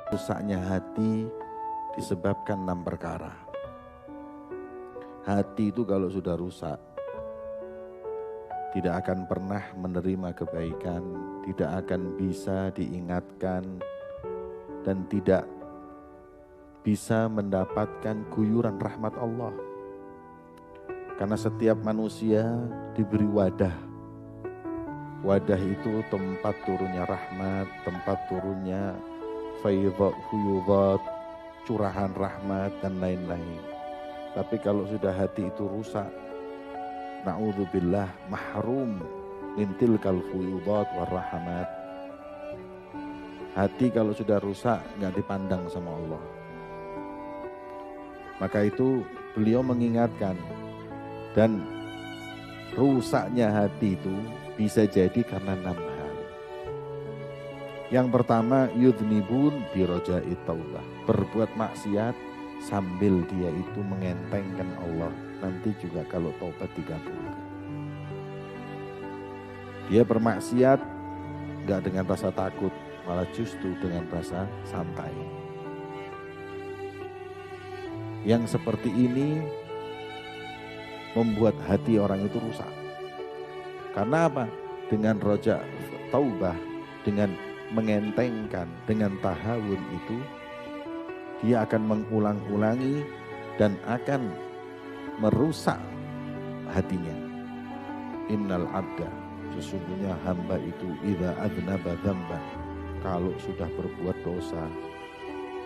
Rusaknya hati disebabkan 6 perkara. Hati itu kalau sudah rusak, tidak akan pernah menerima kebaikan, tidak akan bisa diingatkan, dan tidak bisa mendapatkan guyuran rahmat Allah. Karena setiap manusia diberi wadah. Wadah itu tempat turunnya rahmat, tempat turunnya faidat, huyudat, curahan rahmat, dan lain-lain. Tapi kalau sudah hati itu rusak, na'udzubillah, mahrum min tilkal fuyudat war rahmat. Hati kalau sudah rusak nggak dipandang sama Allah. Maka itu beliau mengingatkan, dan rusaknya hati itu bisa jadi karena 6 hal. Yang pertama, yudhnibun birojai taubah, berbuat maksiat sambil dia itu mengentengkan Allah, nanti juga kalau taubat dikabulkan. Dia bermaksiat gak dengan rasa takut, malah justru dengan rasa santai. Yang seperti ini membuat hati orang itu rusak. Karena apa? Dengan roja taubah, dengan mengentengkan, dengan tahawun itu, dia akan mengulang-ulangi dan akan merusak hatinya. Innal abda, sesungguhnya hamba itu idza adznaba dzamban, kalau sudah berbuat dosa,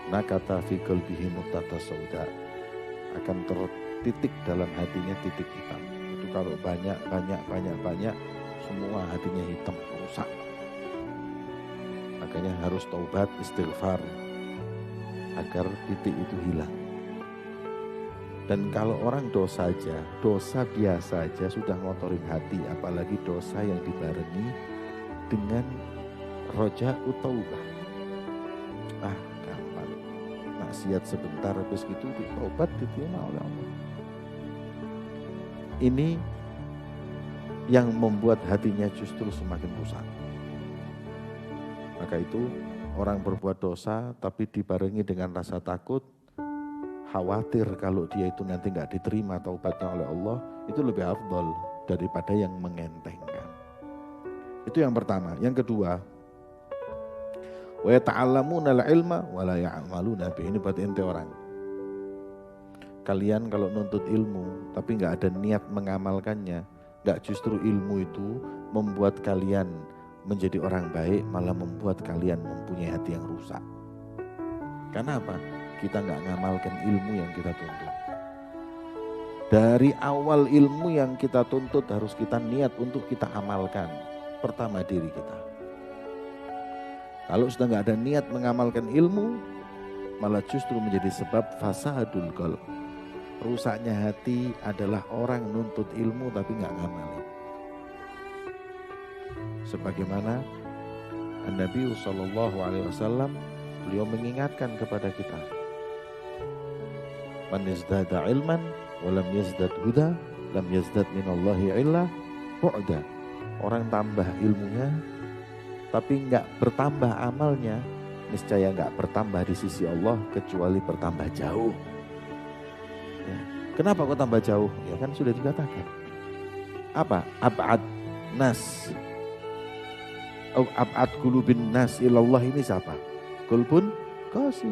nakata fi qalbihi nuqtata sauda, akan tertitik dalam hatinya titik hitam. Itu kalau banyak semua hatinya hitam, rusak. Makanya harus taubat, istighfar agar titik itu hilang. Dan kalau orang dosa biasa aja sudah ngotorin hati, apalagi dosa yang dibarengi dengan roja taubah. Gampang. Maksiat sebentar, habis gitu taubat diterima oleh Allah. Ini yang membuat hatinya justru semakin rusak. Maka itu orang berbuat dosa tapi dibarengi dengan rasa takut, khawatir kalau dia itu nanti gak diterima taubatnya oleh Allah, itu lebih afdal daripada yang mengentengkan. Itu yang pertama. Yang kedua, wa yata'allamuna al-ilma wa la ya'maluna bihi. Ini buat ente orang. Kalian kalau nuntut ilmu tapi gak ada niat mengamalkannya, gak justru ilmu itu membuat kalian menjadi orang baik, malah membuat kalian mempunyai hati yang rusak. Karena apa? Kita nggak ngamalkan ilmu yang kita tuntut. Dari awal ilmu yang kita tuntut harus kita niat untuk kita amalkan. Pertama diri kita. Kalau sudah nggak ada niat mengamalkan ilmu, malah justru menjadi sebab fasadul qalb. Rusaknya hati adalah orang nuntut ilmu tapi nggak ngamalin. Sebagaimana Nabi SAW, beliau mengingatkan kepada kita, man yazdada ilman walam yazdad huda lam yazdad minallahi illa bu'da. Orang tambah ilmunya tapi enggak bertambah amalnya, niscaya enggak bertambah di sisi Allah kecuali bertambah jauh. Ya. Kenapa kok tambah jauh? Ya kan sudah dikatakan. Apa? Ab'ad nas. Ab'ad qulubin nas ilallah, ini siapa? Qulbun qasi,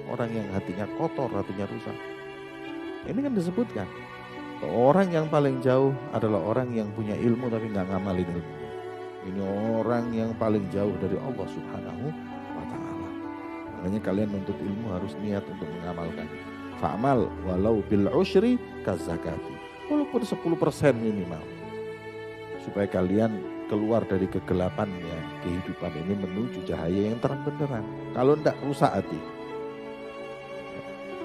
orang yang hatinya kotor, hatinya rusak. Ini kan disebutkan, orang yang paling jauh adalah orang yang punya ilmu tapi gak ngamalin ilmu. Ini orang yang paling jauh dari Allah Subhanahu wa ta'ala. Makanya kalian nuntut ilmu harus niat untuk mengamalkan. Fa'amal walau bil usyri kazakati, walaupun 10% minimal, supaya kalian keluar dari kegelapannya kehidupan ini menuju cahaya yang terang benderang. Kalau enggak, rusak hati.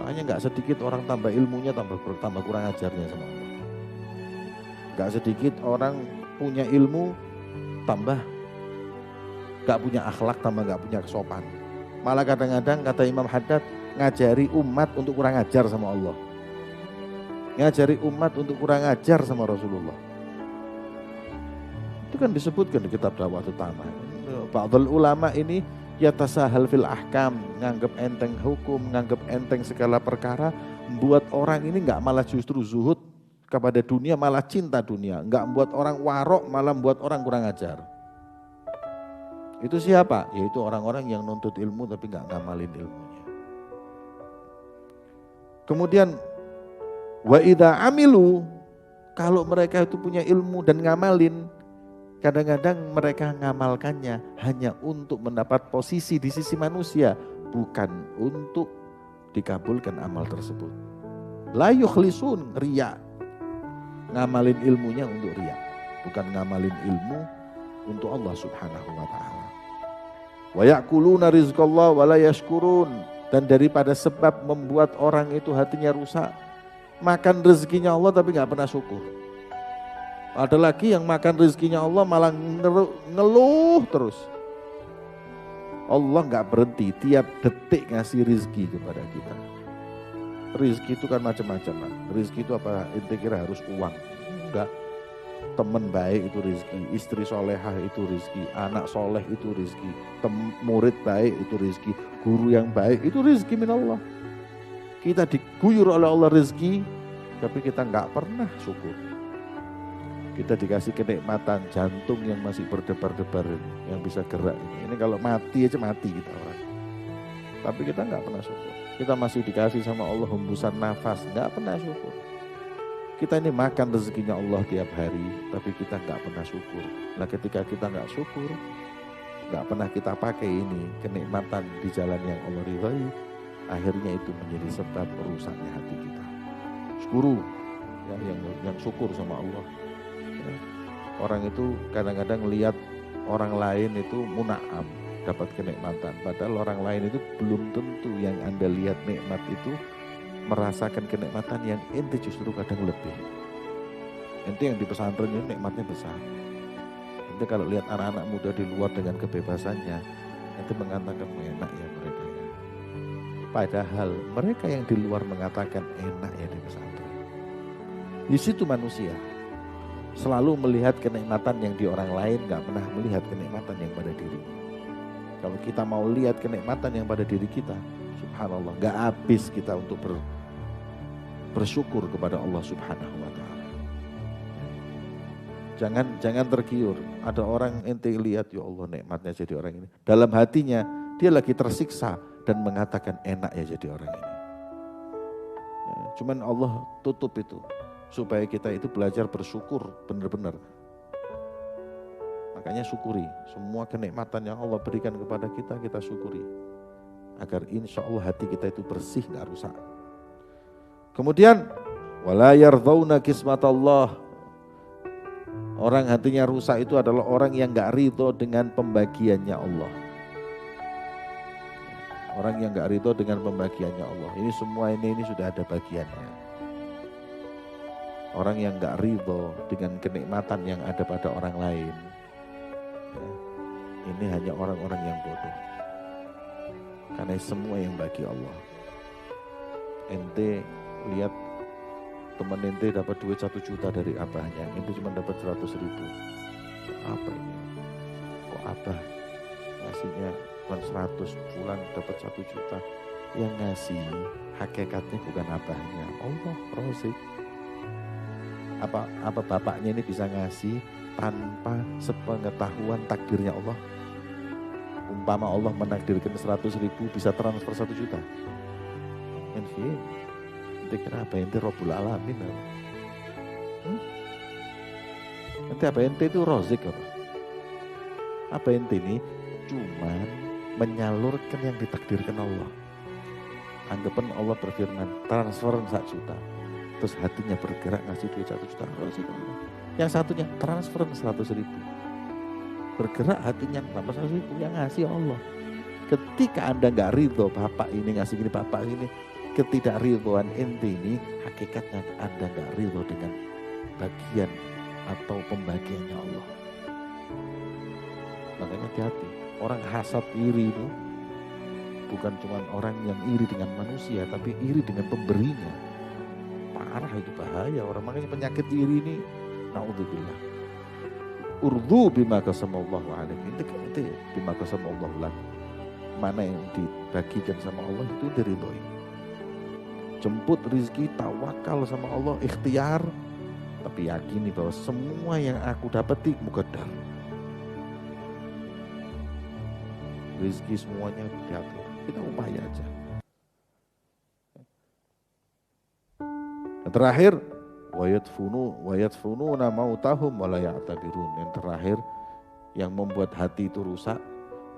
Makanya enggak sedikit orang tambah ilmunya tambah kurang ajarnya sama Allah. Enggak sedikit orang punya ilmu tambah enggak punya akhlak, tambah enggak punya kesopan. Malah kadang-kadang kata Imam Haddad, ngajari umat untuk kurang ajar sama Allah. Ngajari umat untuk kurang ajar sama Rasulullah. Itu kan disebutkan di kitab dakwah utama. Ba'dul ulama ini yatasahal fil ahkam, nganggap enteng hukum, nganggap enteng segala perkara, membuat orang ini enggak malah justru zuhud kepada dunia, malah cinta dunia, enggak membuat orang warok, malah membuat orang kurang ajar. Itu siapa? Yaitu orang-orang yang nuntut ilmu tapi enggak ngamalin ilmunya. Kemudian wa idza amilu, kalau mereka itu punya ilmu dan ngamalin, kadang-kadang mereka ngamalkannya hanya untuk mendapat posisi di sisi manusia, bukan untuk dikabulkan amal tersebut. La yukhlisun, riya. Ngamalin ilmunya untuk riya, bukan ngamalin ilmu untuk Allah Subhanahu wa taala. Wa ya'kuluna rizqallah wa la yashkurun, dan daripada sebab membuat orang itu hatinya rusak, makan rezekinya Allah tapi enggak pernah syukur. Ada lagi yang makan rezekinya Allah malah ngeluh terus. Allah enggak berhenti, tiap detik ngasih rezeki kepada kita. Rezeki itu kan macam-macam. Rezeki itu apa? Ente kira harus uang? Enggak. Teman baik itu rezeki, istri solehah itu rezeki, anak soleh itu rezeki, murid baik itu rezeki, guru yang baik itu rezeki min Allah. Kita diguyur oleh Allah rezeki, tapi kita enggak pernah syukur. Kita dikasih kenikmatan jantung yang masih berdebar-debar ini, yang bisa gerak ini. Ini kalau mati aja mati kita orang. Tapi kita enggak pernah syukur. Kita masih dikasih sama Allah hembusan nafas, enggak pernah syukur. Kita ini makan rezekinya Allah tiap hari, tapi kita enggak pernah syukur. Nah ketika kita enggak syukur, enggak pernah kita pakai ini kenikmatan di jalan yang Allah ridhai, akhirnya itu menjadi sebab merusaknya hati kita. Syukuru, ya, yang syukur sama Allah. Orang itu kadang-kadang lihat orang lain itu muna'am, dapat kenikmatan. Padahal orang lain itu belum tentu yang Anda lihat nikmat itu merasakan kenikmatan yang ente justru kadang lebih. Ente yang di pesantren ini nikmatnya besar. Ente kalau lihat anak-anak muda di luar dengan kebebasannya, ente mengatakan enak ya mereka ya. Padahal mereka yang di luar mengatakan enak ya di pesantren. Di situ manusia selalu melihat kenikmatan yang di orang lain, gak pernah melihat kenikmatan yang pada diri. Kalau kita mau lihat kenikmatan yang pada diri kita, subhanallah, gak habis kita untuk bersyukur kepada Allah Subhanahu wa ta'ala. Jangan tergiur. Ada orang ente lihat, ya Allah nikmatnya jadi orang ini. Dalam hatinya dia lagi tersiksa dan mengatakan enak ya jadi orang ini. Ya, cuman Allah tutup itu supaya kita itu belajar bersyukur benar-benar. Makanya syukuri semua kenikmatan yang Allah berikan kepada kita, kita syukuri. Agar insya Allah hati kita itu bersih, gak rusak. Kemudian wala yardhauna qismatallah. Orang hatinya rusak itu adalah orang yang gak ridho dengan pembagiannya Allah. Orang yang gak ridho dengan pembagiannya Allah. Ini semua ini sudah ada bagiannya. Orang yang gak ridho dengan kenikmatan yang ada pada orang lain, ya, ini hanya orang-orang yang bodoh. Karena semua yang bagi Allah. Ente lihat teman ente dapat duit 1 juta dari abahnya, ente cuma dapat 100.000. Apa ini? Kok abah ngasihnya cuma 100, pulang dapat 1 juta? Yang ngasih hakikatnya bukan abahnya, Allah Razik. Apa bapaknya ini bisa ngasih tanpa sepengetahuan takdirnya Allah? Umpama Allah menakdirkan 100.000 bisa transfer 1 juta. Ente kira apa? Ente Rabbul Alamin apa? Ente apa? Ente itu Razik apa? Apa ente ini cuman menyalurkan yang ditakdirkan Allah. Anggapan Allah berfirman transfer 1 juta. Terus hatinya bergerak ngasih duit 1 juta. Yang satunya transfer 100.000. Bergerak hatinya tambah 100.000, yang ngasih Allah. Ketika Anda gak ridho bapak ini ngasih gini, bapak ini, ketidakridhoan ente ini hakikatnya Anda gak ridho dengan bagian atau pembagiannya Allah. Makanya hati-hati. Orang hasad iri itu bukan cuma orang yang iri dengan manusia, tapi iri dengan pemberinya. Parah itu bahaya orang. Makanya penyakit iri ini naudzubillah. Urdu bima qasamallahu alaihi. Itu bima qasamallahu lak. mana yang dibagikan sama Allah itu diridhoi. Jemput rizki, tawakal sama Allah, ikhtiar, tapi yakini bahwa semua yang aku dapati muqaddar. Rizki semuanya diatur, kita upaya aja. Yang terakhir, wayadfununa mautahum wala ya'tabirun. Yang terakhir, yang membuat hati itu rusak,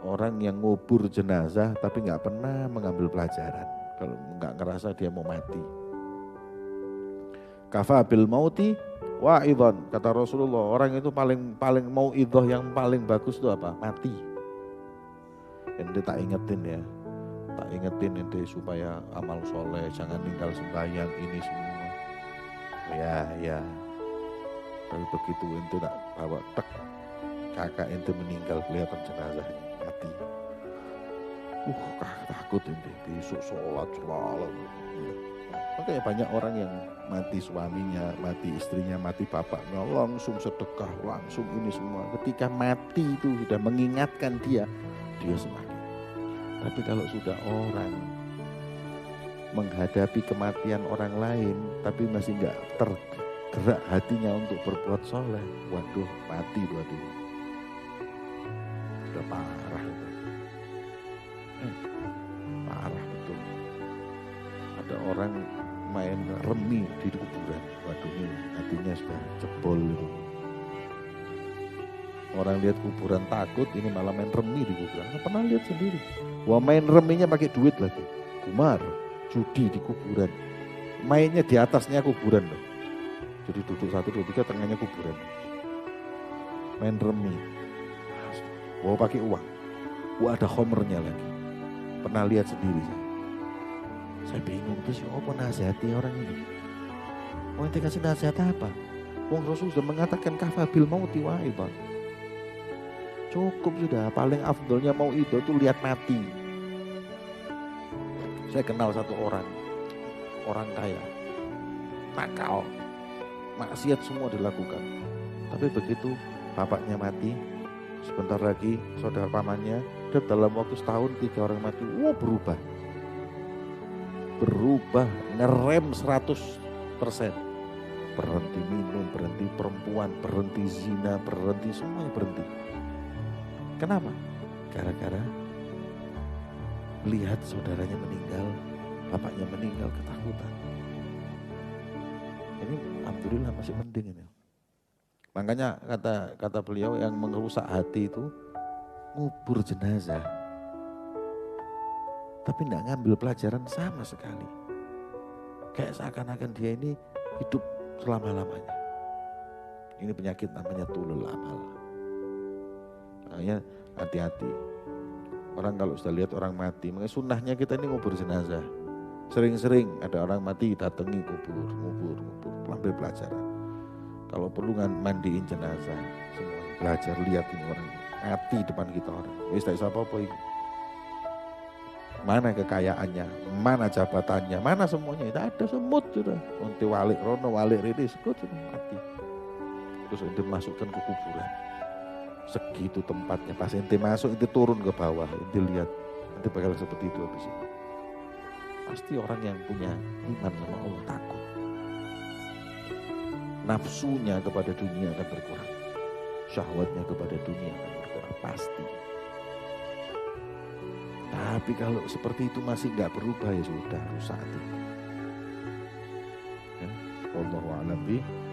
orang yang ngubur jenazah tapi nggak pernah mengambil pelajaran. Kalau nggak ngerasa dia mau mati. Kafa bil mauti wa'idhan, kata Rasulullah, orang itu paling mau idhah yang paling bagus itu apa? Mati. Ente tak ingetin ya, tak ingetin ente supaya amal soleh, jangan tinggal sembahyang ini semua. Ya. Tapi begitu ente tak bawa tek, kakak ente meninggal, kelihatan jenazahnya mati. Takut ente besok sholat selalu. Makanya banyak orang yang mati suaminya, mati istrinya, mati bapaknya, langsung sedekah, langsung ini semua. Ketika mati itu sudah mengingatkan dia semakin. Tapi kalau sudah orang menghadapi kematian orang lain, tapi masih nggak tergerak hatinya untuk berbuat soleh, waduh mati dua-dua. Sudah parah itu. Parah betul. Ada orang main remi di kuburan, waduh ini hatinya sudah jebol itu. Orang lihat kuburan takut, ini malah main remi di kuburan. Nah, pernah lihat sendiri. Wah, main reminya pakai duit lagi. Kumar, judi di kuburan. Mainnya di atasnya kuburan loh. Jadi duduk 1, 2, 3 tengahnya kuburan. Main remi. Wah, pakai uang. Wah, ada homernya lagi. Pernah lihat sendiri saya bingung terus apa nasihati orang ini. Mau ente kasih nasihat apa? Wong Rasul sudah mengatakan kafa bil mauti wa'idhan. Cukup sudah, paling afdolnya mau itu lihat mati. Saya kenal satu orang kaya, nakal, maksiat semua dilakukan. Tapi begitu bapaknya mati, sebentar lagi saudara pamannya, dan dalam waktu setahun 3 orang mati, berubah, ngerem 100%. Berhenti minum, berhenti perempuan, berhenti zina, berhenti semuanya berhenti. Kenapa? Gara-gara melihat saudaranya meninggal, bapaknya meninggal, ketakutan. Ini alhamdulillah masih mending ini. Makanya kata beliau yang merusak hati itu ngubur jenazah, tapi tidak ngambil pelajaran sama sekali. Kayak seakan-akan dia ini hidup selama-lamanya. Ini penyakit namanya tulul amal. Makanya hati-hati. Orang kalau sudah lihat orang mati, makanya sunnahnya kita ini ngubur jenazah. Sering-sering ada orang mati datangi ngubur, ambil pelajaran. Kalau perlu mandiin jenazah, semua belajar lihat ini orang mati depan kita orang. Wis tak apa-apa ini. Mana kekayaannya, mana jabatannya, mana semuanya, tidak ada, semut sudah. Unti walik rono, walik rene, sekut sudah mati. Terus ente masukkan ke kuburan. Segitu tempatnya, pas ente masuk, ente turun ke bawah, ente lihat, ente bakal seperti itu habis itu. Pasti orang yang punya iman sama Allah takut. Nafsunya kepada dunia akan berkurang. Syahwatnya kepada dunia akan berkurang, pasti. Tapi kalau seperti itu masih nggak berubah, ya sudah rusak hati. Ya, wallahu a'lam bishawab.